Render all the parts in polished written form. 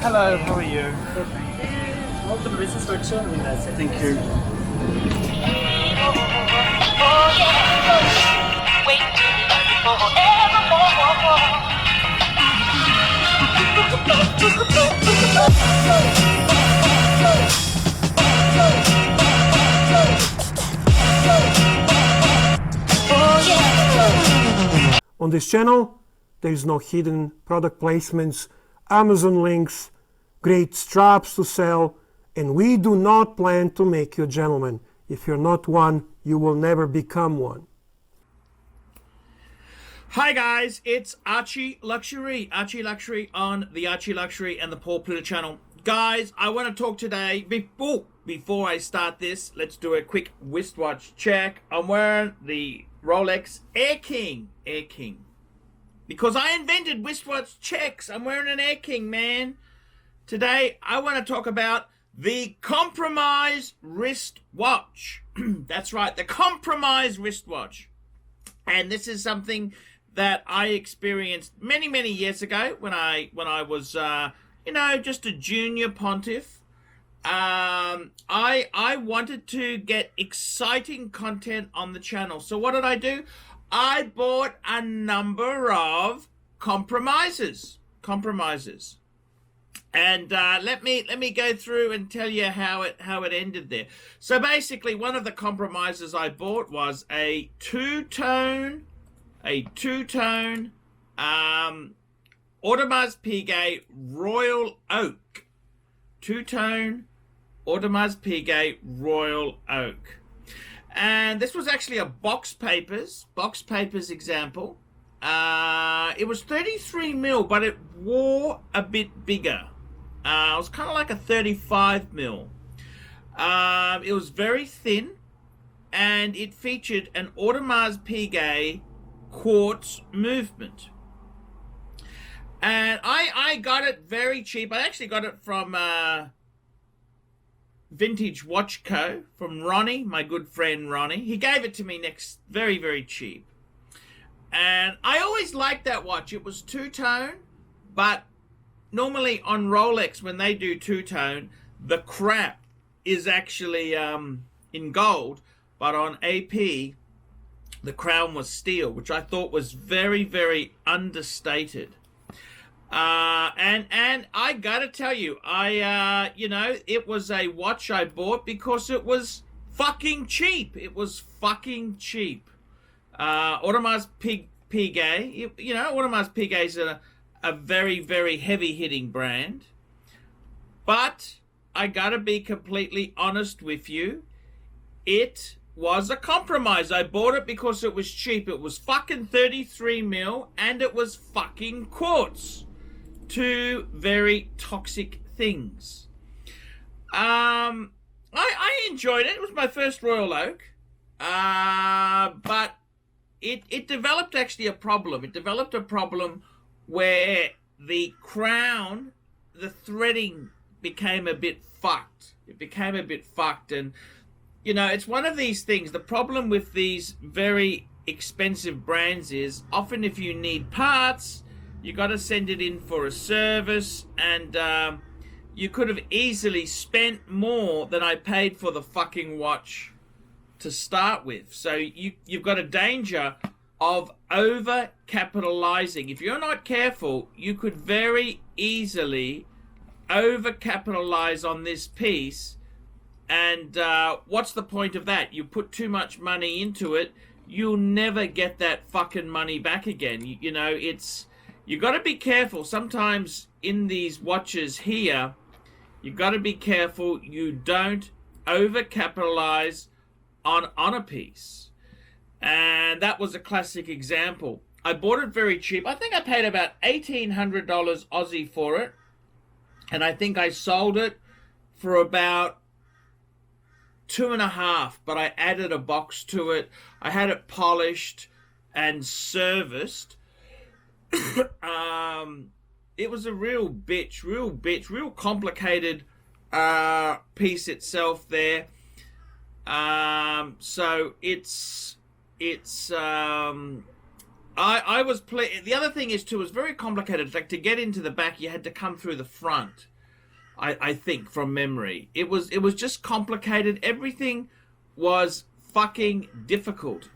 Hello, how are you? Welcome to the business lecture. Thank you. On this channel, there is no hidden product placements, Amazon links, great straps to sell, and we do not plan to make you a gentleman. If you're not one, you will never become one. Hi guys, it's ArchieLuxury. ArchieLuxury on the ArchieLuxury and the Paul Pluta channel. Guys, I want to talk today, before I start this, let's do a quick wristwatch check. I'm wearing the Rolex Air King. Because I invented wristwatch checks. I'm wearing an Air King, man. Today, I want to talk about the compromise wristwatch. That's right, the compromise wristwatch. And this is something that I experienced many years ago when I was, just a junior pontiff. I wanted to get exciting content on the channel. So what did I do? I bought a number of compromises. And let me go through and tell you how it ended there. So basically, one of the compromises I bought was a two-tone Audemars Piguet Royal Oak. Two-tone Audemars Piguet Royal Oak. And this was actually a box papers example. It was 33 mil, but it wore a bit bigger. It was kind of like a 35 mil. It was very thin, and it featured an Audemars Piguet quartz movement. And I got it very cheap. I actually got it from Vintage Watch Co. from Ronnie, my good friend Ronnie. He gave it to me very cheap. And I always liked that watch. It was two-tone, but normally on Rolex, when they do two-tone, the crown is actually in gold, but on AP, the crown was steel, which I thought was very understated. And I gotta tell you, it was a watch I bought because it was fucking cheap. Audemars Piguet, Audemars Piguet is a very heavy hitting brand. But I gotta be completely honest with you, it was a compromise. I bought it because it was cheap. It was fucking 33 mil and it was fucking quartz. Two very toxic things. I enjoyed it. It was my first Royal Oak. But it developed actually a problem. It developed a problem where the crown, the threading became a bit fucked. And, it's one of these things. The problem with these very expensive brands is often if you need parts, you got to send it in for a service, and you could have easily spent more than I paid for the fucking watch to start with. So you've got a danger of over-capitalizing. If you're not careful, you could very easily over-capitalize on this piece, and what's the point of that? You put too much money into it, you'll never get that fucking money back again. You got to be careful. Sometimes in these watches here, you got to be careful you don't over-capitalize on a piece. And that was a classic example. I bought it very cheap. I think I paid about $1,800 Aussie for it. And I think I sold it for about 2.5, but I added a box to it. I had it polished and serviced. It was a real complicated piece itself there. So I was the other thing is too, it was very complicated. Like to get into the back, you had to come through the front. I think from memory. It was just complicated. Everything was fucking difficult.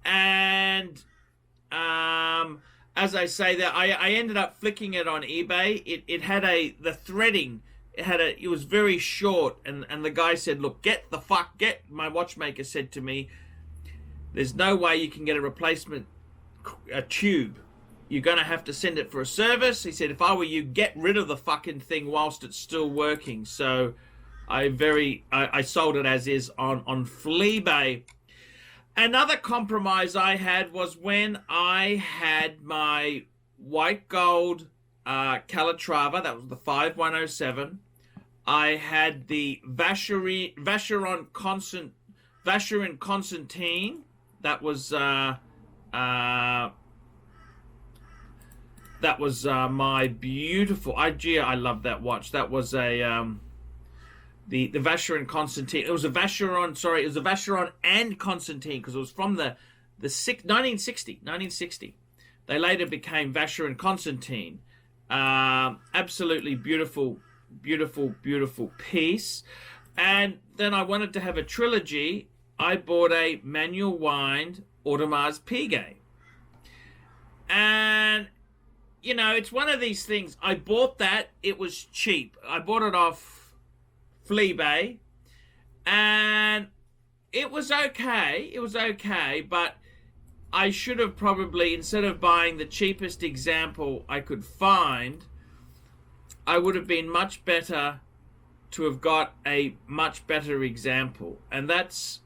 And as I say that, I ended up flicking it on eBay. It had the threading. It was very short, and the guy said, look, my watchmaker said to me, there's no way you can get a replacement tube. You're going to have to send it for a service. He said, if I were you, get rid of the fucking thing whilst it's still working. So I sold it as is on Fleabay. Another compromise I had was when I had my white gold Calatrava. That was the 5107. I had the Vacheron Constantine. That was my beautiful. I love that watch. That was a the Vacheron Constantine. It was a Vacheron. Sorry, it was a Vacheron and Constantine, because it was from the 1960. They later became Vacheron Constantine. Absolutely beautiful piece. And then I wanted to have a trilogy. I bought a manual wind Audemars Piguet. And, you know, it's one of these things. I bought that. It was cheap. I bought it off Fleabay. And it was okay. But I should have probably, instead of buying the cheapest example I could find, I would have been much better to have got a much better example. And that's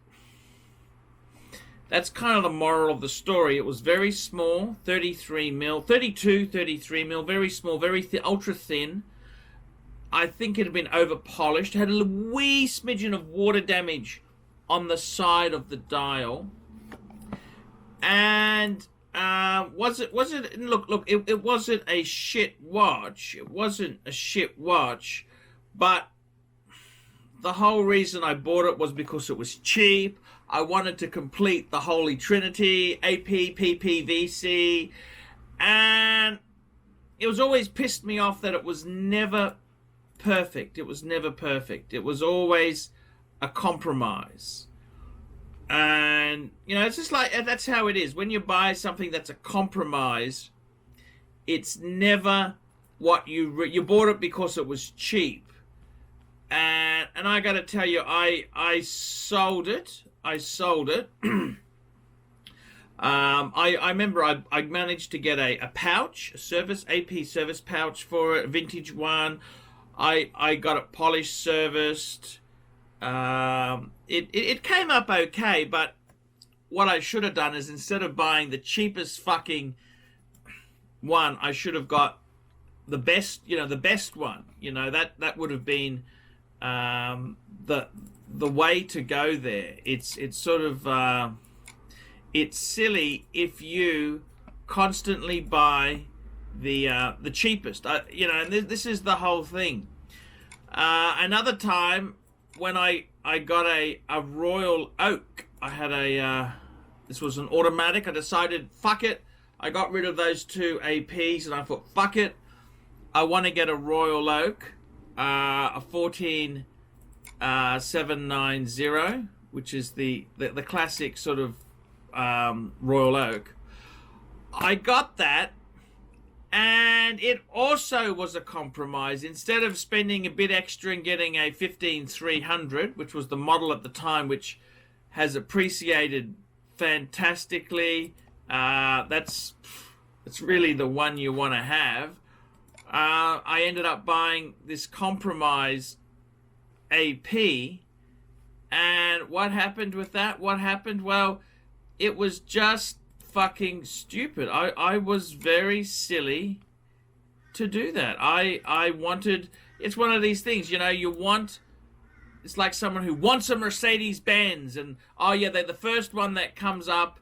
kind of the moral of the story. It was very small, 33 mil, 33 mil, very small, very ultra thin. I think it had been over polished. It had a wee smidgen of water damage on the side of the dial. And was it look, it wasn't a shit watch. It wasn't a shit watch, but the whole reason I bought it was because it was cheap. I wanted to complete the Holy Trinity, AP, PP, VC, and it was always pissed me off that it was never perfect. It was never perfect. It was always a compromise. And, you know, it's just like, that's how it is. When you buy something that's a compromise, it's never what you bought it because it was cheap. And I got to tell you, I sold it. I remember I managed to get a pouch, AP service pouch for it, a vintage one. I got it polished, serviced. It came up okay, but what I should have done is, instead of buying the cheapest fucking one, I should have got the best, the best one. That would have been the way to go there. It's sort of it's silly if you constantly buy the cheapest. And this is the whole thing. Another time when I got a Royal Oak, I had this was an automatic. I decided, fuck it. I got rid of those two APs and I thought, fuck it. I want to get a Royal Oak, a 14790, which is the classic sort of Royal Oak. I got that, and it also was a compromise. Instead of spending a bit extra and getting a 15300, which was the model at the time, which has appreciated fantastically, it's really the one you want to have. I ended up buying this compromise AP, and what happened with that? Well, it was just fucking stupid. I was very silly to do that. I wanted, it's one of these things, it's like someone who wants a Mercedes-Benz, and they're the first one that comes up,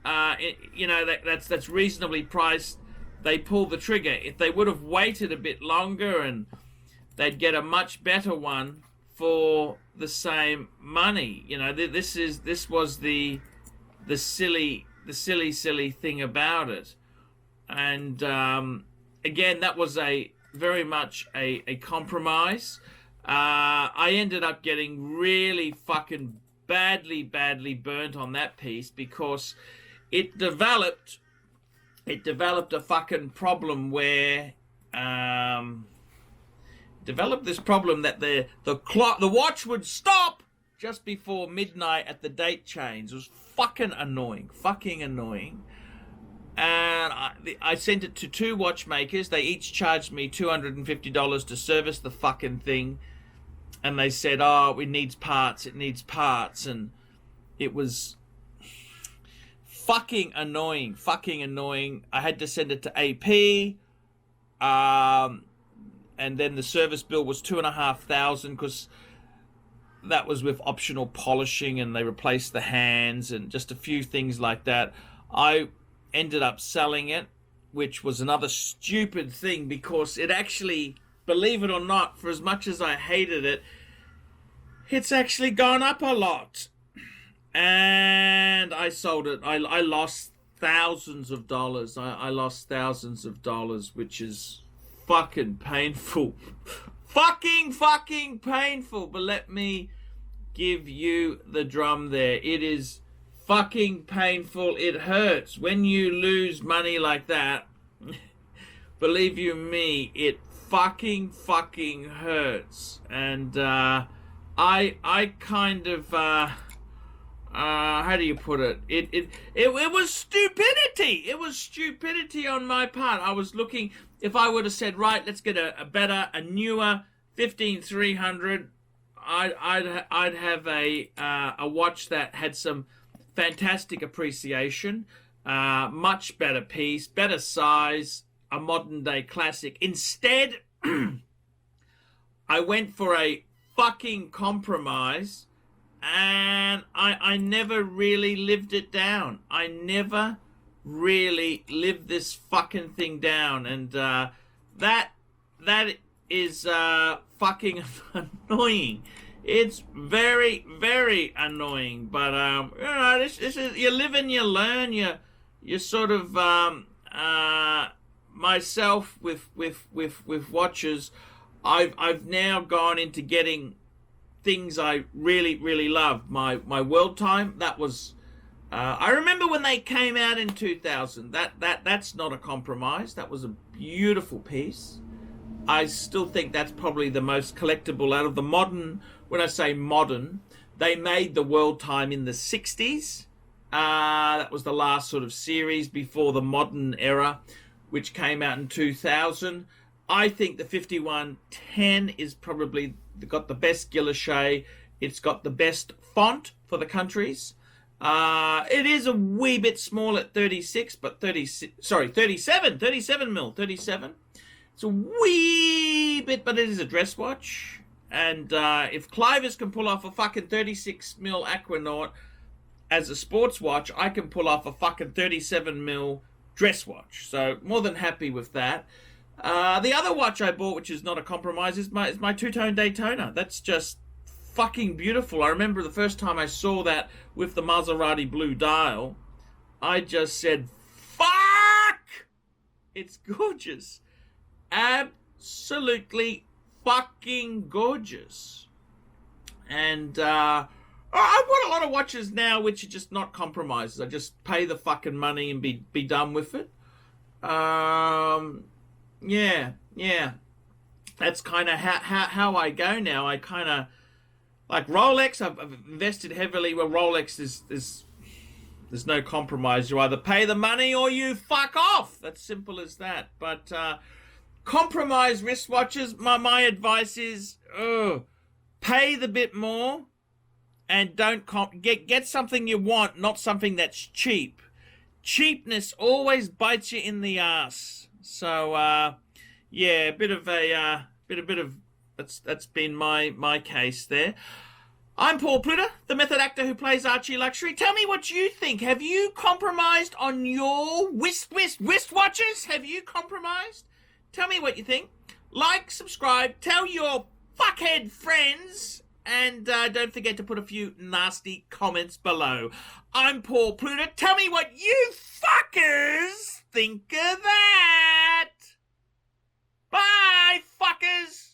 that's reasonably priced, they pull the trigger. If they would have waited a bit longer, and they'd get a much better one for the same money. This was the silly thing about it. And again, that was a very much a compromise. I ended up getting really fucking badly burnt on that piece because it developed a fucking problem where developed this problem that the watch would stop just before midnight at the date change. It was fucking annoying. And I sent it to 2 watchmakers. They each charged me $250 to service the fucking thing. And they said, oh, it needs parts. And it was fucking annoying. I had to send it to AP. And then the service bill was $2,500 because that was with optional polishing, and they replaced the hands and just a few things like that. I ended up selling it, which was another stupid thing because it actually, believe it or not, for as much as I hated it, it's actually gone up a lot. And I sold it. I lost thousands of dollars. I lost thousands of dollars, which is fucking painful. Fucking painful. But let me give you the drum there. It is fucking painful. It hurts when you lose money like that. Believe you me, it fucking hurts. And I kind of how do you put it? It was stupidity. It was stupidity on my part. I was looking, if I would have said, right, let's get a better, a newer 15300, I'd have a watch that had some fantastic appreciation, much better piece, better size, a modern day classic. Instead, I went for a fucking compromise, and I never really lived it down. I never really lived this fucking thing down, and that is fucking annoying. It's very annoying, but you know, this is, you live and you learn. You sort of myself with watches, I've now gone into getting things I really love. My World Time, that was I remember when they came out in 2000. That's not a compromise. That was a beautiful piece. I still think that's probably the most collectible out of the modern. When I say modern, they made the World Time in the 60s. That was the last sort of series before the modern era, which came out in 2000. I think the 5110 is probably got the best guilloche. It's got the best font for the countries. It is a wee bit small at 36, but 37 mil. It's a wee bit, but it is a dress watch. And if Clivers can pull off a fucking 36 mil Aquanaut as a sports watch, I can pull off a fucking 37 mil dress watch. So more than happy with that. The other watch I bought, which is not a compromise, is my two-tone Daytona. That's just fucking beautiful. I remember the first time I saw that with the Maserati blue dial, I just said, fuck! It's gorgeous. Absolutely fucking gorgeous. And I've got a lot of watches now which are just not compromises. I just pay the fucking money and be done with it. Yeah. That's kind of how I go now. I kind of like Rolex. I've invested heavily where Rolex is there's no compromise. You either pay the money or you fuck off. That's simple as that. But compromise wristwatches, my advice is pay the bit more and don't get something you want, not something that's cheap. Cheapness always bites you in the ass. So yeah, bit of that's been my case there. I'm Paul Plitter, the method actor who plays ArchieLuxury. Tell me what you think. Have you compromised on your wristwatches? Have you compromised? Tell me what you think. Like, subscribe, tell your fuckhead friends, and don't forget to put a few nasty comments below. I'm Paul Plitter. Tell me what you fuckers think of that. Bye. fuckers!